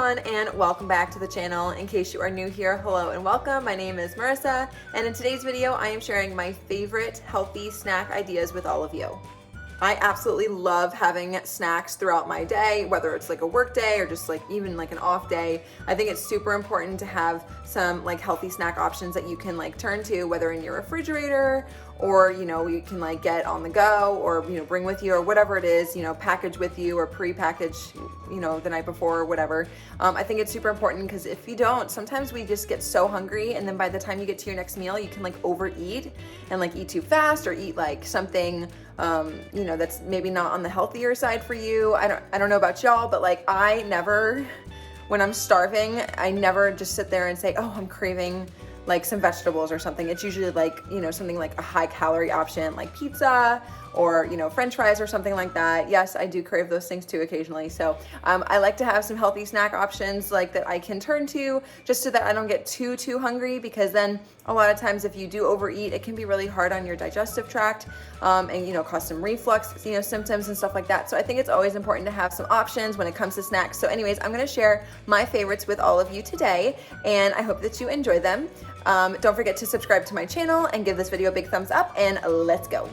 everyone, and welcome back to the channel. In case you are new here, hello and welcome. My name is Marissa, and in today's video I am sharing my favorite healthy snack ideas with all of you. I absolutely love having snacks throughout my day, whether it's like a work day or just like even like an off day. I think it's super important to have some like healthy snack options that you can like turn to, whether in your refrigerator or, you know, you can like get on the go or, you know, bring with you or whatever it is, you know, package with you or pre-package, you know, the night before or whatever. I think it's super important because if you don't, sometimes we just get so hungry and then by the time you get to your next meal, you can like overeat and like eat too fast or eat like something you know, that's maybe not on the healthier side for you. I don't know about y'all, but like I never, when I'm starving, I never just sit there and say, oh, I'm craving like some vegetables or something. It's usually like, you know, something like a high calorie option like pizza or, you know, French fries or something like that. Yes, I do crave those things too occasionally. So I like to have some healthy snack options like that I can turn to just so that I don't get too hungry, because then a lot of times if you do overeat, it can be really hard on your digestive tract and, you know, cause some reflux, you know, symptoms and stuff like that. So I think it's always important to have some options when it comes to snacks. So anyways, I'm gonna share my favorites with all of you today, and I hope that you enjoy them. Don't forget to subscribe to my channel and give this video a big thumbs up, and let's go.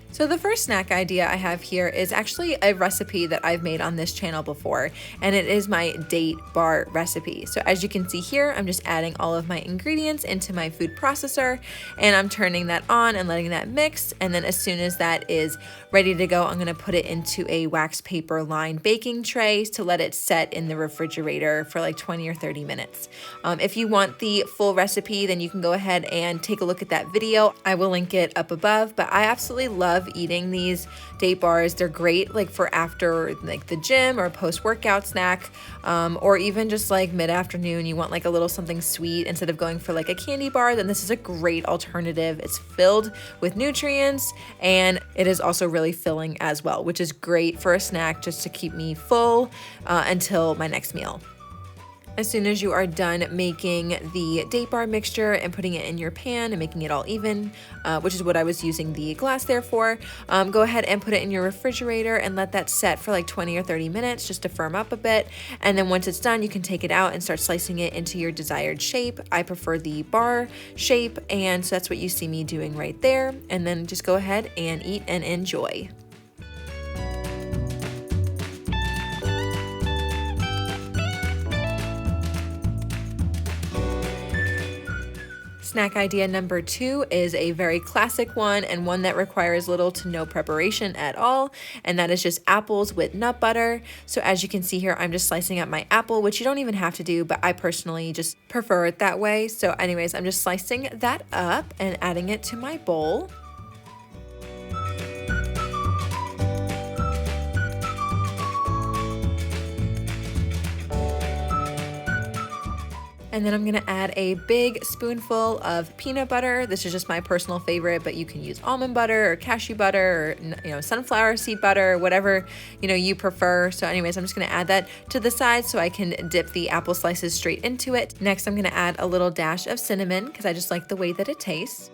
So the first snack idea I have here is actually a recipe that I've made on this channel before, and it is my date bar recipe. So as you can see here, I'm just adding all of my ingredients into my food processor, and I'm turning that on and letting that mix. And then as soon as that is ready to go, I'm gonna put it into a wax paper lined baking tray to let it set in the refrigerator for like 20 or 30 minutes. If you want the full recipe, then you can go ahead and take a look at that video. I will link it up above, but I absolutely love eating these date bars. They're great like for after like the gym or post-workout snack, or even just like mid-afternoon, you want like a little something sweet instead of going for like a candy bar, then this is a great alternative. It's filled with nutrients and it is also really filling as well, which is great for a snack just to keep me full until my next meal. As soon as you are done making the date bar mixture and putting it in your pan and making it all even, which is what I was using the glass there for, go ahead and put it in your refrigerator and let that set for like 20 or 30 minutes just to firm up a bit. And then once it's done, you can take it out and start slicing it into your desired shape. I prefer the bar shape, and so that's what you see me doing right there. And then just go ahead and eat and enjoy. Snack idea number 2 is a very classic one, and one that requires little to no preparation at all, and that is just apples with nut butter. So as you can see here, I'm just slicing up my apple, which you don't even have to do, but I personally just prefer it that way. So anyways, I'm just slicing that up and adding it to my bowl. And then I'm gonna add a big spoonful of peanut butter. This is just my personal favorite, but you can use almond butter or cashew butter or, you know, sunflower seed butter, whatever, you know, you prefer. So anyways, I'm just gonna add that to the side so I can dip the apple slices straight into it. Next, I'm gonna add a little dash of cinnamon because I just like the way that it tastes.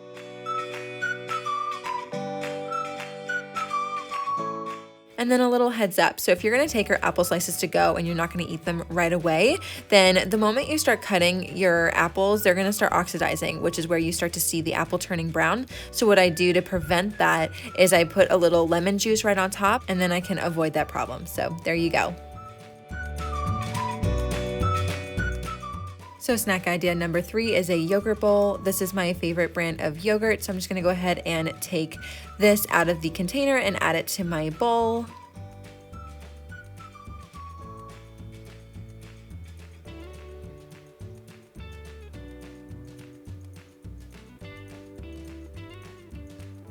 And then a little heads up. So if you're gonna take your apple slices to go and you're not gonna eat them right away, then the moment you start cutting your apples, they're gonna start oxidizing, which is where you start to see the apple turning brown. So what I do to prevent that is I put a little lemon juice right on top, and then I can avoid that problem. So there you go. So snack idea number 3 is a yogurt bowl. This is my favorite brand of yogurt, so I'm just gonna go ahead and take this out of the container and add it to my bowl.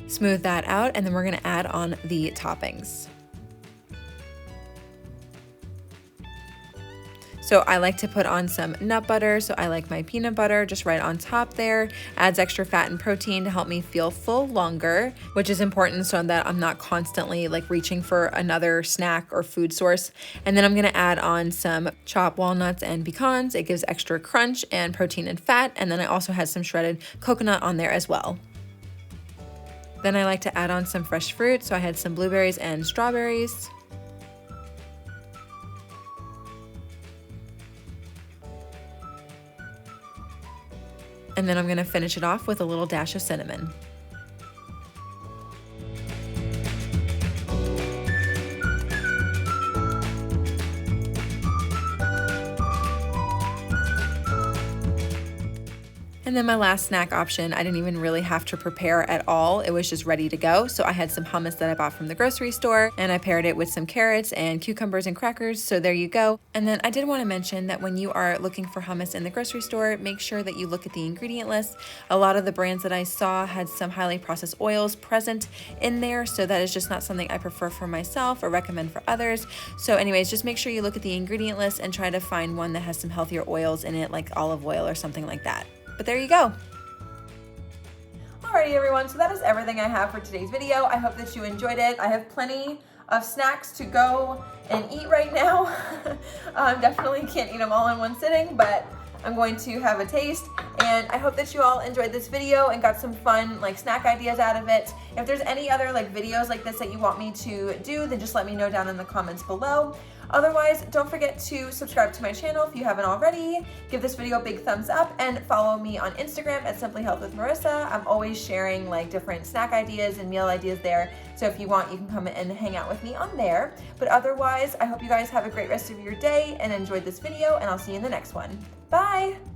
Smooth that out, and then we're gonna add on the toppings. So I like to put on some nut butter, so I like my peanut butter just right on top there. Adds extra fat and protein to help me feel full longer, which is important so that I'm not constantly like reaching for another snack or food source. And then I'm gonna add on some chopped walnuts and pecans. It gives extra crunch and protein and fat. And then I also had some shredded coconut on there as well. Then I like to add on some fresh fruit, so I had some blueberries and strawberries. And then I'm gonna finish it off with a little dash of cinnamon. And then my last snack option, I didn't even really have to prepare at all. It was just ready to go. So I had some hummus that I bought from the grocery store, and I paired it with some carrots and cucumbers and crackers. So there you go. And then I did want to mention that when you are looking for hummus in the grocery store, make sure that you look at the ingredient list. A lot of the brands that I saw had some highly processed oils present in there. So that is just not something I prefer for myself or recommend for others. So anyways, just make sure you look at the ingredient list and try to find one that has some healthier oils in it, like olive oil or something like that. But there you go. Alrighty everyone, so that is everything I have for today's video. I hope that you enjoyed it. I have plenty of snacks to go and eat right now. Definitely can't eat them all in one sitting, but I'm going to have a taste, and I hope that you all enjoyed this video and got some fun like snack ideas out of it. If there's any other like videos like this that you want me to do, then just let me know down in the comments below. Otherwise, don't forget to subscribe to my channel if you haven't already. Give this video a big thumbs up and follow me on Instagram at Simply Health with Marissa. I'm always sharing like different snack ideas and meal ideas there. So if you want, you can come and hang out with me on there. But otherwise, I hope you guys have a great rest of your day and enjoyed this video, and I'll see you in the next one. Bye!